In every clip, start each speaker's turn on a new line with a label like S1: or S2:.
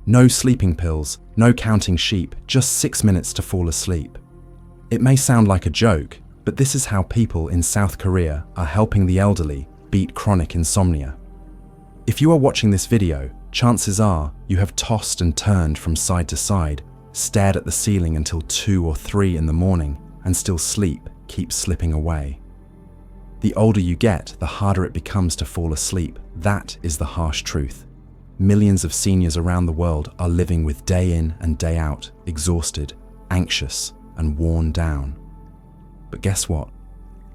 S1: No sleeping pills, no counting sheep, just 6 minutes to fall asleep. It may sound like a joke, but this is how people in South Korea are helping the elderly beat chronic insomnia. If you are watching this video, chances are you have tossed and turned from side to side, stared at the ceiling until 2 or 3 in the morning, and still sleep keeps slipping away. The older you get, the harder it becomes to fall asleep. That is the harsh truth. Millions of seniors around the world are living with day in and day out, exhausted, anxious, and worn down. But guess what?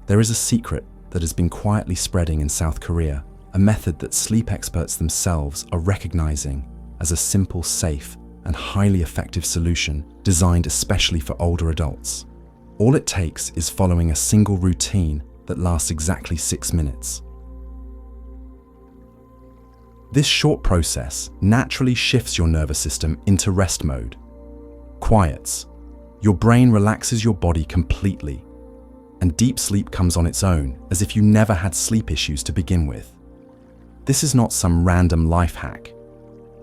S1: There is a secret that has been quietly spreading in South Korea, a method that sleep experts themselves are recognizing as a simple, safe, and highly effective solution designed especially for older adults. All it takes is following a single routine that lasts exactly 6 minutes. This short process naturally shifts your nervous system into rest mode. Quiets. Your brain relaxes your body completely, and deep sleep comes on its own, as if you never had sleep issues to begin with. This is not some random life hack.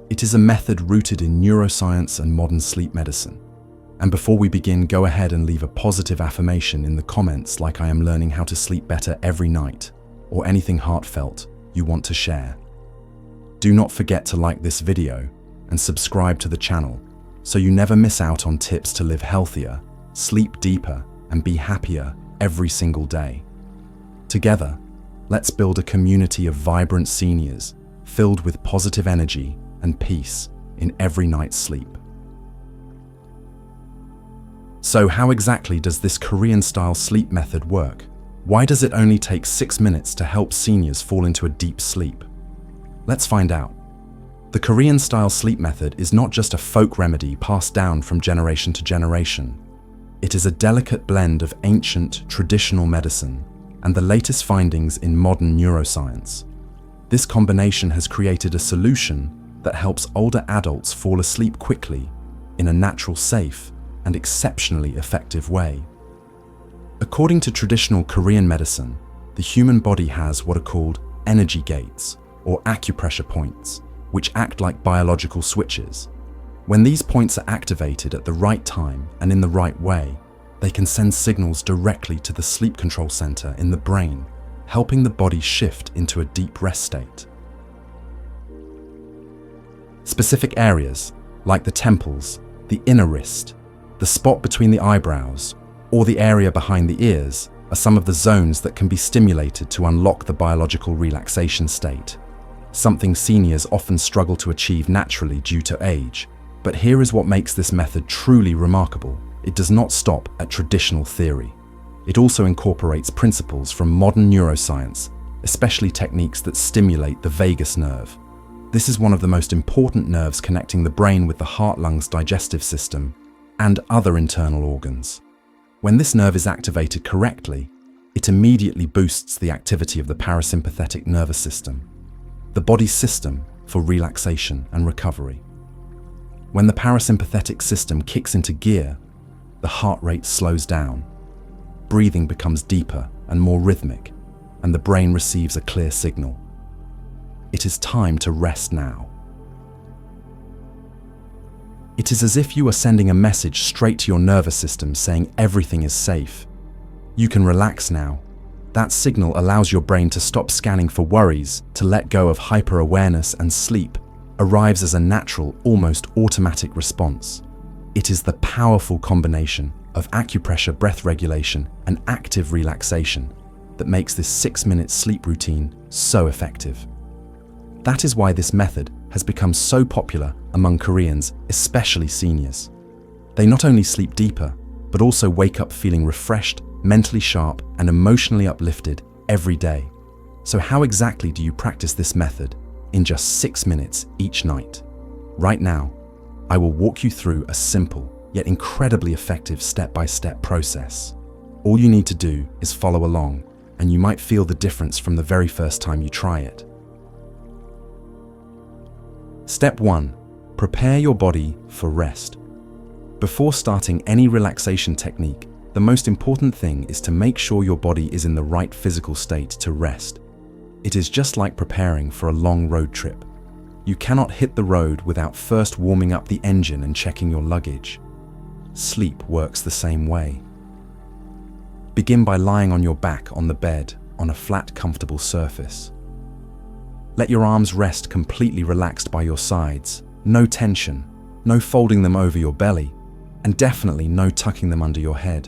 S1: It is a method rooted in neuroscience and modern sleep medicine. And before we begin, go ahead and leave a positive affirmation in the comments, like "I am learning how to sleep better every night," or anything heartfelt you want to share. Do not forget to like this video and subscribe to the channel so you never miss out on tips to live healthier, sleep deeper, and be happier every single day. Together, let's build a community of vibrant seniors filled with positive energy and peace in every night's sleep. So how exactly does this Korean-style sleep method work? Why does it only take 6 minutes to help seniors fall into a deep sleep? Let's find out. The Korean-style sleep method is not just a folk remedy passed down from generation to generation. It is a delicate blend of ancient, traditional medicine and the latest findings in modern neuroscience. This combination has created a solution that helps older adults fall asleep quickly in a natural, safe, and exceptionally effective way. According to traditional Korean medicine, the human body has what are called energy gates, or acupressure points, which act like biological switches. When these points are activated at the right time and in the right way, they can send signals directly to the sleep control center in the brain, helping the body shift into a deep rest state. Specific areas, like the temples, the inner wrist, the spot between the eyebrows, or the area behind the ears, are some of the zones that can be stimulated to unlock the biological relaxation state, something seniors often struggle to achieve naturally due to age. But here is what makes this method truly remarkable. It does not stop at traditional theory. It also incorporates principles from modern neuroscience, especially techniques that stimulate the vagus nerve. This is one of the most important nerves connecting the brain with the heart, lungs, digestive system, and other internal organs. When this nerve is activated correctly, it immediately boosts the activity of the parasympathetic nervous system, the body's system for relaxation and recovery. When the parasympathetic system kicks into gear, the heart rate slows down, breathing becomes deeper and more rhythmic, and the brain receives a clear signal. It is time to rest now. It is as if you are sending a message straight to your nervous system saying everything is safe. You can relax now. That signal allows your brain to stop scanning for worries, to let go of hyper-awareness, and sleep arrives as a natural, almost automatic response. It is the powerful combination of acupressure, breath regulation, and active relaxation that makes this 6-minute sleep routine so effective. That is why this method has become so popular among Koreans, especially seniors. They not only sleep deeper, but also wake up feeling refreshed, mentally sharp, and emotionally uplifted every day. So how exactly do you practice this method in just 6 minutes each night? Right now, I will walk you through a simple yet incredibly effective step-by-step process. All you need to do is follow along, and you might feel the difference from the very first time you try it. Step 1. Prepare your body for rest. Before starting any relaxation technique, the most important thing is to make sure your body is in the right physical state to rest. It is just like preparing for a long road trip. You cannot hit the road without first warming up the engine and checking your luggage. Sleep works the same way. Begin by lying on your back on the bed on a flat, comfortable surface. Let your arms rest completely relaxed by your sides. No tension, no folding them over your belly, and definitely no tucking them under your head.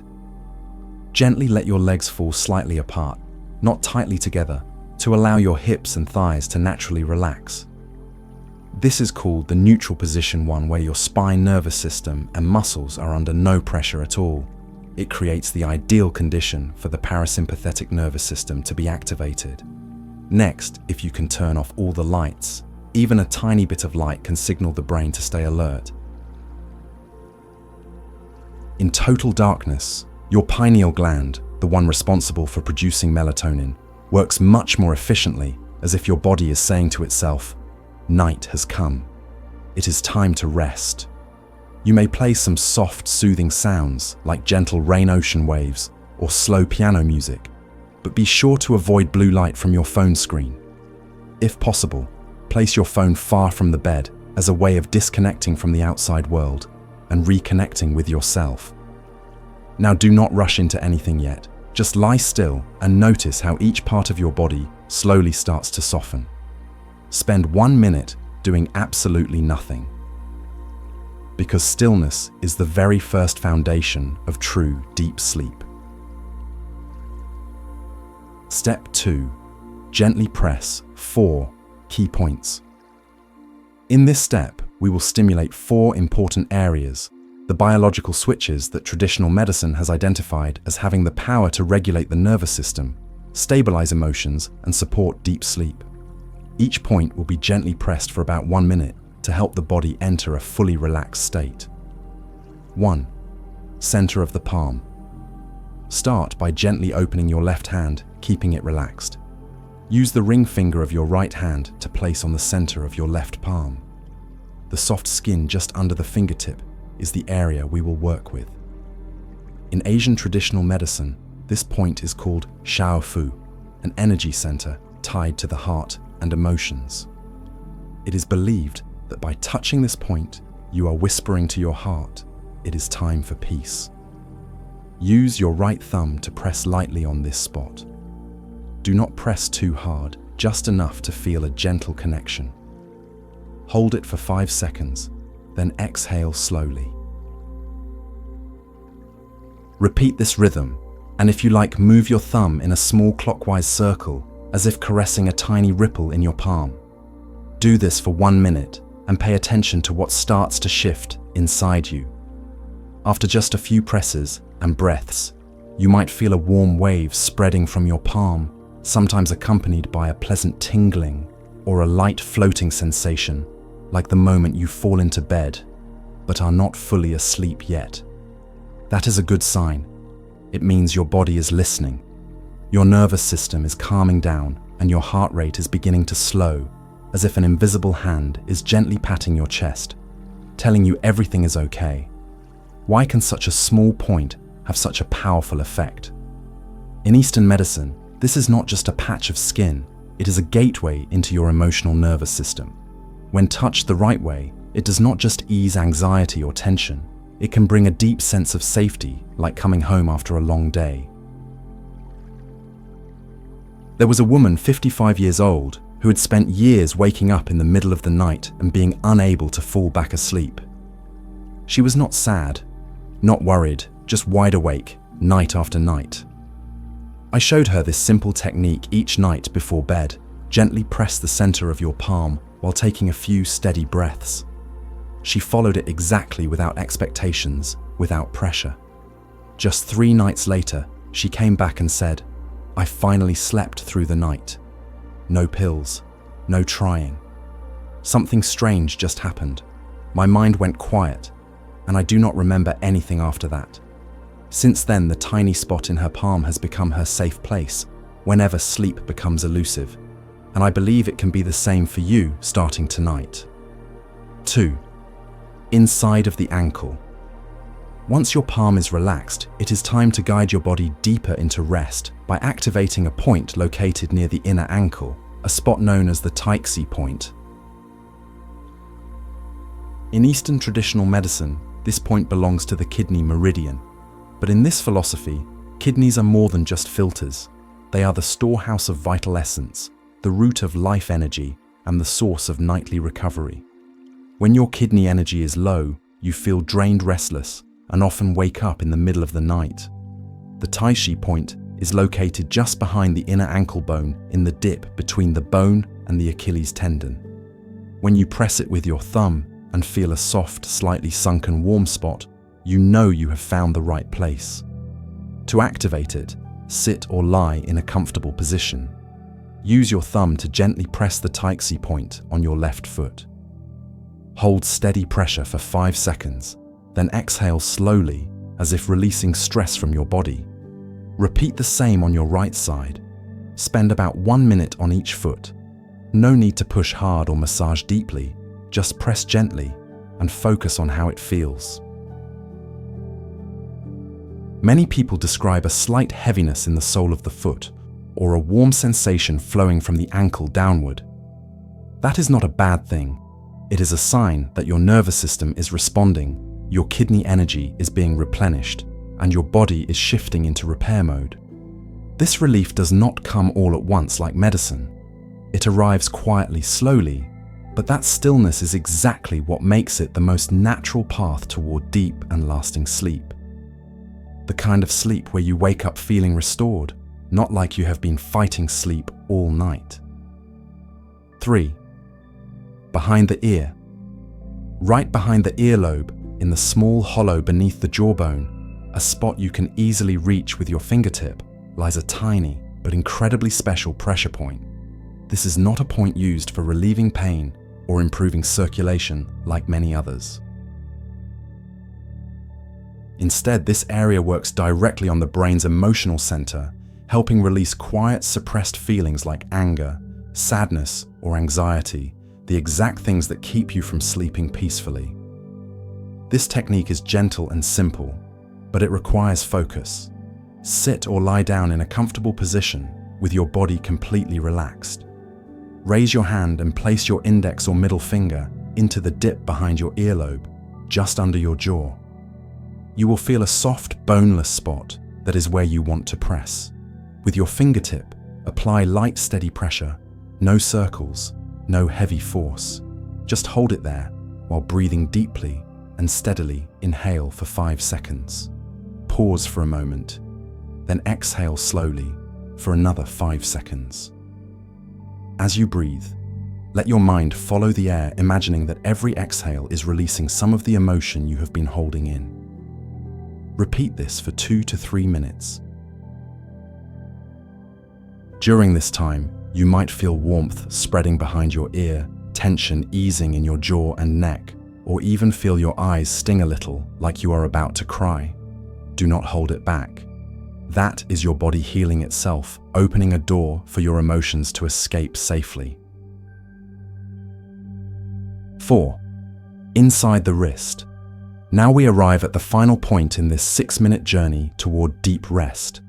S1: Gently let your legs fall slightly apart, not tightly together, to allow your hips and thighs to naturally relax. This is called the neutral position one, where your spine, nervous system, and muscles are under no pressure at all. It creates the ideal condition for the parasympathetic nervous system to be activated. Next, if you can turn off all the lights, even a tiny bit of light can signal the brain to stay alert. In total darkness, your pineal gland, the one responsible for producing melatonin, works much more efficiently, as if your body is saying to itself, "Night has come. It is time to rest." You may play some soft, soothing sounds like gentle rain, ocean waves, or slow piano music, but be sure to avoid blue light from your phone screen. If possible, place your phone far from the bed as a way of disconnecting from the outside world and reconnecting with yourself. Now, do not rush into anything yet. Just lie still and notice how each part of your body slowly starts to soften. Spend 1 minute doing absolutely nothing, because stillness is the very first foundation of true deep sleep. Step 2. Gently press 4 key points. In this step, we will stimulate 4 important areas, the biological switches that traditional medicine has identified as having the power to regulate the nervous system, stabilize emotions, and support deep sleep. Each point will be gently pressed for about 1 minute to help the body enter a fully relaxed state. 1. Center of the palm. Start by gently opening your left hand, keeping it relaxed. Use the ring finger of your right hand to place on the center of your left palm. The soft skin just under the fingertip is the area we will work with. In Asian traditional medicine, this point is called Shao Fu, an energy center tied to the heart and emotions. It is believed that by touching this point, you are whispering to your heart, "It is time for peace." Use your right thumb to press lightly on this spot. Do not press too hard, just enough to feel a gentle connection. Hold it for 5 seconds, then exhale slowly. Repeat this rhythm, and if you like, move your thumb in a small clockwise circle, as if caressing a tiny ripple in your palm. Do this for 1 minute and pay attention to what starts to shift inside you. After just a few presses and breaths, you might feel a warm wave spreading from your palm, sometimes accompanied by a pleasant tingling or a light floating sensation, like the moment you fall into bed but are not fully asleep yet. That is a good sign. It means your body is listening. Your nervous system is calming down and your heart rate is beginning to slow, as if an invisible hand is gently patting your chest, telling you everything is okay. Why can such a small point have such a powerful effect? In Eastern medicine, this is not just a patch of skin, it is a gateway into your emotional nervous system. When touched the right way, it does not just ease anxiety or tension, it can bring a deep sense of safety, like coming home after a long day. There was a woman 55 years old who had spent years waking up in the middle of the night and being unable to fall back asleep. She was not sad, not worried, just wide awake, night after night. I showed her this simple technique each night before bed. Gently press the center of your palm while taking a few steady breaths. She followed it exactly without expectations, without pressure. Just 3 nights later, she came back and said, "I finally slept through the night. No pills, no trying. Something strange just happened. My mind went quiet, and I do not remember anything after that." Since then, the tiny spot in her palm has become her safe place whenever sleep becomes elusive, and I believe it can be the same for you starting tonight. 2. Inside of the ankle. Once your palm is relaxed, it is time to guide your body deeper into rest by activating a point located near the inner ankle, a spot known as the Taixi point. In Eastern traditional medicine, this point belongs to the kidney meridian. But in this philosophy, kidneys are more than just filters. They are the storehouse of vital essence, the root of life energy, and the source of nightly recovery. When your kidney energy is low, you feel drained, restless, and often wake up in the middle of the night. The Taixi point is located just behind the inner ankle bone in the dip between the bone and the Achilles tendon. When you press it with your thumb and feel a soft, slightly sunken warm spot, you know you have found the right place. To activate it, sit or lie in a comfortable position. Use your thumb to gently press the Taixi point on your left foot. Hold steady pressure for 5 seconds, then exhale slowly as if releasing stress from your body. Repeat the same on your right side. Spend about 1 minute on each foot. No need to push hard or massage deeply, just press gently and focus on how it feels. Many people describe a slight heaviness in the sole of the foot or a warm sensation flowing from the ankle downward. That is not a bad thing. It is a sign that your nervous system is responding, your kidney energy is being replenished, and your body is shifting into repair mode. This relief does not come all at once like medicine. It arrives quietly, slowly, but that stillness is exactly what makes it the most natural path toward deep and lasting sleep. The kind of sleep where you wake up feeling restored, not like you have been fighting sleep all night. 3. Behind the ear. Right behind the earlobe, in the small hollow beneath the jawbone, a spot you can easily reach with your fingertip, lies a tiny but incredibly special pressure point. This is not a point used for relieving pain or improving circulation like many others. Instead, this area works directly on the brain's emotional center, helping release quiet, suppressed feelings like anger, sadness, or anxiety, the exact things that keep you from sleeping peacefully. This technique is gentle and simple, but it requires focus. Sit or lie down in a comfortable position with your body completely relaxed. Raise your hand and place your index or middle finger into the dip behind your earlobe, just under your jaw. You will feel a soft, boneless spot that is where you want to press. With your fingertip, apply light, steady pressure, no circles, no heavy force. Just hold it there while breathing deeply and steadily. Inhale for 5 seconds. Pause for a moment, then exhale slowly for another 5 seconds. As you breathe, let your mind follow the air, imagining that every exhale is releasing some of the emotion you have been holding in. Repeat this for 2 to 3 minutes. During this time, you might feel warmth spreading behind your ear, tension easing in your jaw and neck, or even feel your eyes sting a little like you are about to cry. Do not hold it back. That is your body healing itself, opening a door for your emotions to escape safely. 4. Inside the wrist. Now we arrive at the final point in this 6-minute journey toward deep rest.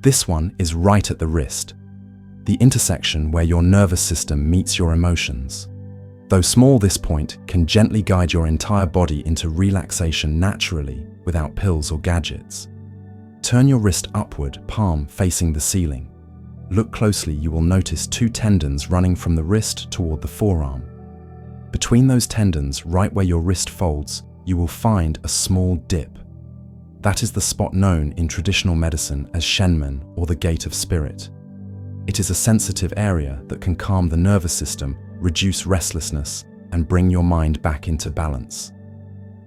S1: This one is right at the wrist, the intersection where your nervous system meets your emotions. Though small, this point can gently guide your entire body into relaxation naturally without pills or gadgets. Turn your wrist upward, palm facing the ceiling. Look closely, you will notice 2 tendons running from the wrist toward the forearm. Between those tendons, right where your wrist folds, you will find a small dip. That is the spot known in traditional medicine as Shenmen, or the gate of spirit. It is a sensitive area that can calm the nervous system, reduce restlessness, and bring your mind back into balance.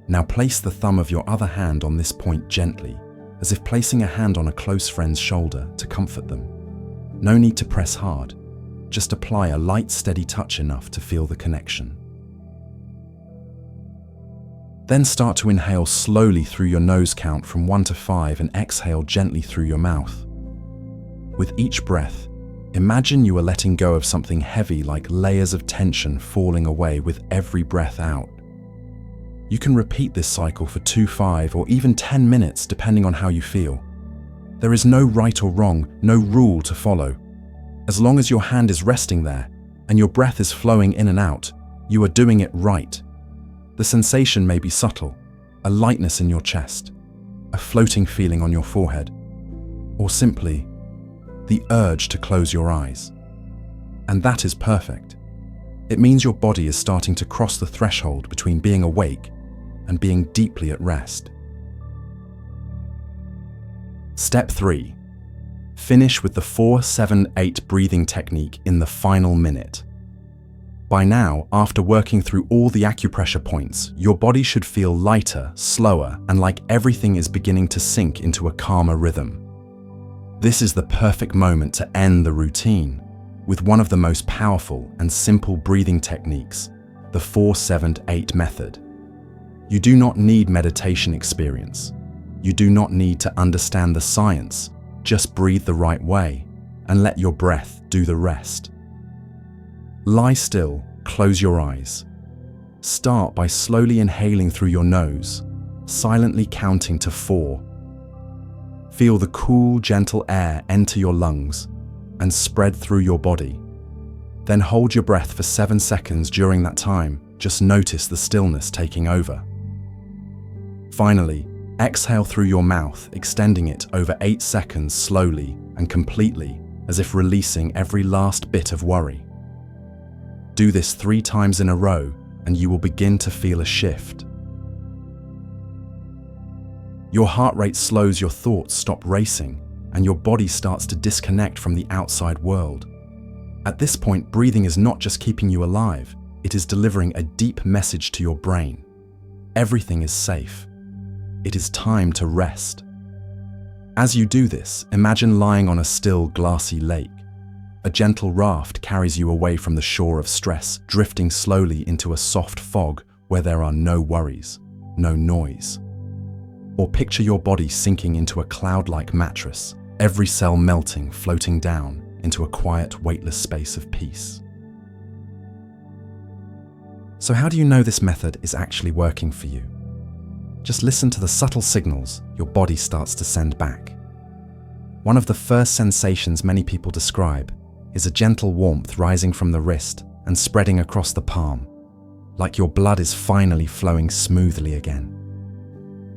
S1: Now place the thumb of your other hand on this point gently, as if placing a hand on a close friend's shoulder to comfort them. No need to press hard, just apply a light, steady touch enough to feel the connection. Then start to inhale slowly through your nose, count from 1 to 5, and exhale gently through your mouth. With each breath, imagine you are letting go of something heavy, like layers of tension falling away with every breath out. You can repeat this cycle for 2, 5, or even 10 minutes depending on how you feel. There is no right or wrong, no rule to follow. As long as your hand is resting there and your breath is flowing in and out, you are doing it right. The sensation may be subtle, a lightness in your chest, a floating feeling on your forehead, or simply the urge to close your eyes. And that is perfect. It means your body is starting to cross the threshold between being awake and being deeply at rest. Step 3. Finish with the 4-7-8 breathing technique in the final minute. By now, after working through all the acupressure points, your body should feel lighter, slower, and like everything is beginning to sink into a calmer rhythm. This is the perfect moment to end the routine with one of the most powerful and simple breathing techniques, the 4-7-8 method. You do not need meditation experience. You do not need to understand the science. Just breathe the right way and let your breath do the rest. Lie still, close your eyes. Start by slowly inhaling through your nose, silently counting to 4. Feel the cool, gentle air enter your lungs and spread through your body. Then hold your breath for 7 seconds during that time. Just notice the stillness taking over. Finally, exhale through your mouth, extending it over 8 seconds slowly and completely, as if releasing every last bit of worry. Do this 3 times in a row, and you will begin to feel a shift. Your heart rate slows, your thoughts stop racing, and your body starts to disconnect from the outside world. At this point, breathing is not just keeping you alive, it is delivering a deep message to your brain. Everything is safe. It is time to rest. As you do this, imagine lying on a still, glassy lake. A gentle raft carries you away from the shore of stress, drifting slowly into a soft fog where there are no worries, no noise. Or picture your body sinking into a cloud-like mattress, every cell melting, floating down into a quiet, weightless space of peace. So how do you know this method is actually working for you? Just listen to the subtle signals your body starts to send back. One of the first sensations many people describe is a gentle warmth rising from the wrist and spreading across the palm, like your blood is finally flowing smoothly again.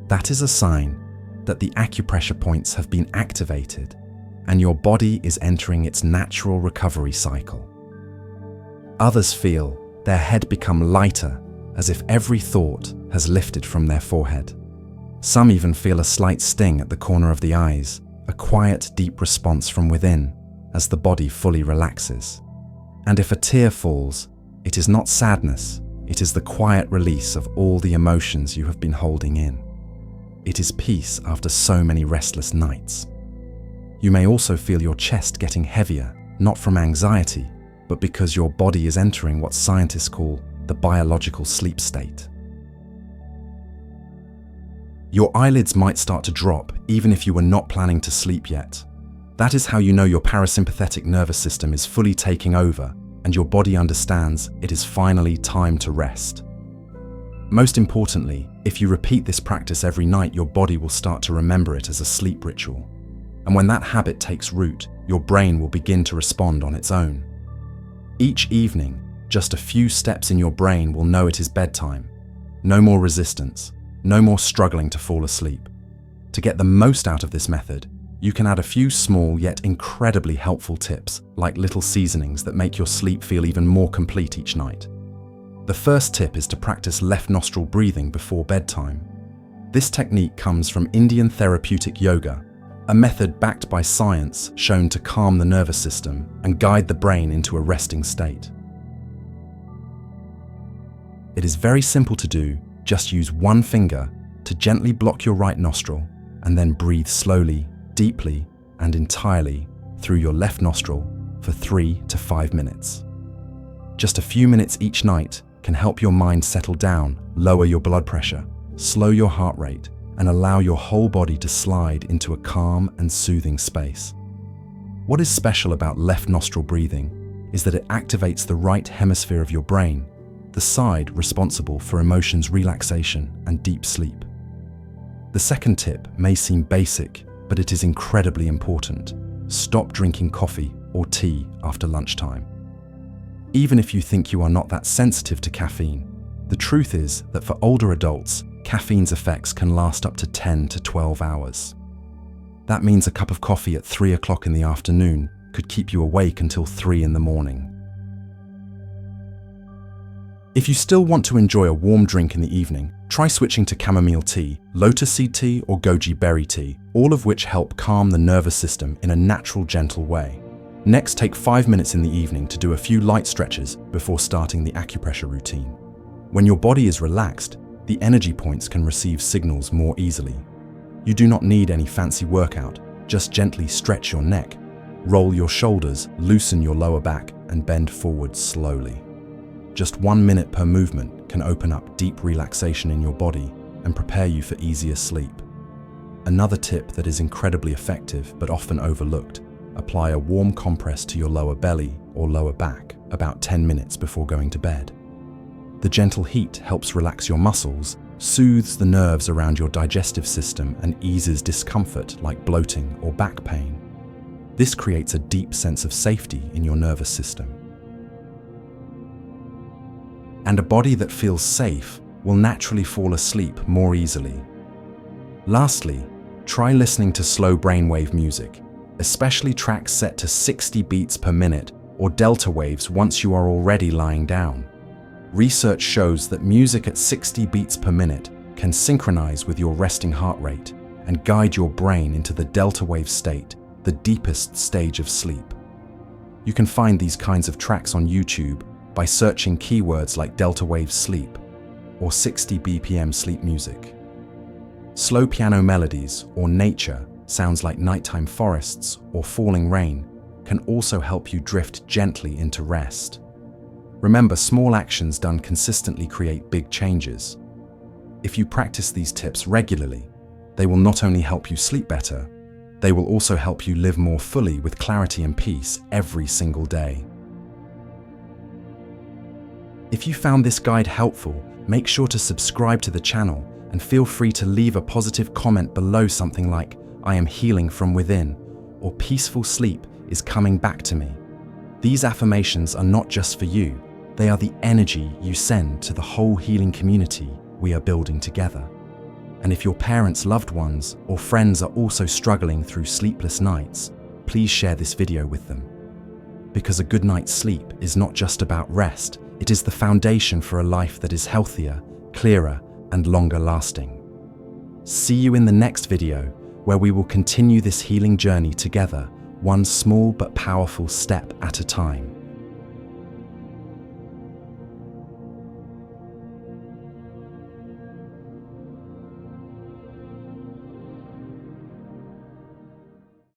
S1: That is a sign that the acupressure points have been activated and your body is entering its natural recovery cycle. Others feel their head become lighter, as if every thought has lifted from their forehead. Some even feel a slight sting at the corner of the eyes, a quiet, deep response from within as the body fully relaxes. And if a tear falls, it is not sadness, it is the quiet release of all the emotions you have been holding in. It is peace after so many restless nights. You may also feel your chest getting heavier, not from anxiety, but because your body is entering what scientists call the biological sleep state. Your eyelids might start to drop even if you were not planning to sleep yet. That is how you know your parasympathetic nervous system is fully taking over and your body understands it is finally time to rest. Most importantly, if you repeat this practice every night, your body will start to remember it as a sleep ritual. And when that habit takes root, your brain will begin to respond on its own. Each evening, just a few steps in your brain will know it is bedtime. No more resistance, no more struggling to fall asleep. To get the most out of this method, you can add a few small yet incredibly helpful tips, like little seasonings that make your sleep feel even more complete each night. The first tip is to practice left nostril breathing before bedtime. This technique comes from Indian therapeutic yoga, a method backed by science shown to calm the nervous system and guide the brain into a resting state. It is very simple to do. Just use one finger to gently block your right nostril and then breathe slowly, deeply, and entirely through your left nostril for 3 to 5 minutes. Just a few minutes each night can help your mind settle down, lower your blood pressure, slow your heart rate, and allow your whole body to slide into a calm and soothing space. What is special about left nostril breathing is that it activates the right hemisphere of your brain, the side responsible for emotions, relaxation, and deep sleep. The second tip may seem basic, but it is incredibly important. Stop drinking coffee or tea after lunchtime. Even if you think you are not that sensitive to caffeine, The truth is that for older adults, caffeine's effects can last up to 10 to 12 hours. That means a cup of coffee at 3 o'clock in the afternoon could keep you awake until 3 in the morning. If you still want to enjoy a warm drink in the evening, try switching to chamomile tea, lotus seed tea, or goji berry tea, all of which help calm the nervous system in a natural, gentle way. Next, take 5 minutes in the evening to do a few light stretches before starting the acupressure routine. When your body is relaxed, the energy points can receive signals more easily. You do not need any fancy workout, just gently stretch your neck, roll your shoulders, loosen your lower back, and bend forward slowly. Just 1 minute per movement can open up deep relaxation in your body and prepare you for easier sleep. Another tip that is incredibly effective but often overlooked: apply a warm compress to your lower belly or lower back about 10 minutes before going to bed. The gentle heat helps relax your muscles, soothes the nerves around your digestive system, and eases discomfort like bloating or back pain. This creates a deep sense of safety in your nervous system. And a body that feels safe will naturally fall asleep more easily. Lastly, try listening to slow brainwave music, especially tracks set to 60 beats per minute or delta waves once you are already lying down. Research shows that music at 60 beats per minute can synchronize with your resting heart rate and guide your brain into the delta wave state, the deepest stage of sleep. You can find these kinds of tracks on YouTube by searching keywords like delta wave sleep or 60 BPM sleep music. Slow piano melodies or nature, sounds like nighttime forests or falling rain, can also help you drift gently into rest. Remember, small actions done consistently create big changes. If you practice these tips regularly, they will not only help you sleep better, they will also help you live more fully with clarity and peace every single day. If you found this guide helpful, make sure to subscribe to the channel and feel free to leave a positive comment below, something like "I am healing from within" or "peaceful sleep is coming back to me." These affirmations are not just for you, they are the energy you send to the whole healing community we are building together. And if your parents, loved ones, or friends are also struggling through sleepless nights, please share this video with them. Because a good night's sleep is not just about rest, it is the foundation for a life that is healthier, clearer, and longer lasting. See you in the next video, where we will continue this healing journey together, one small but powerful step at a time.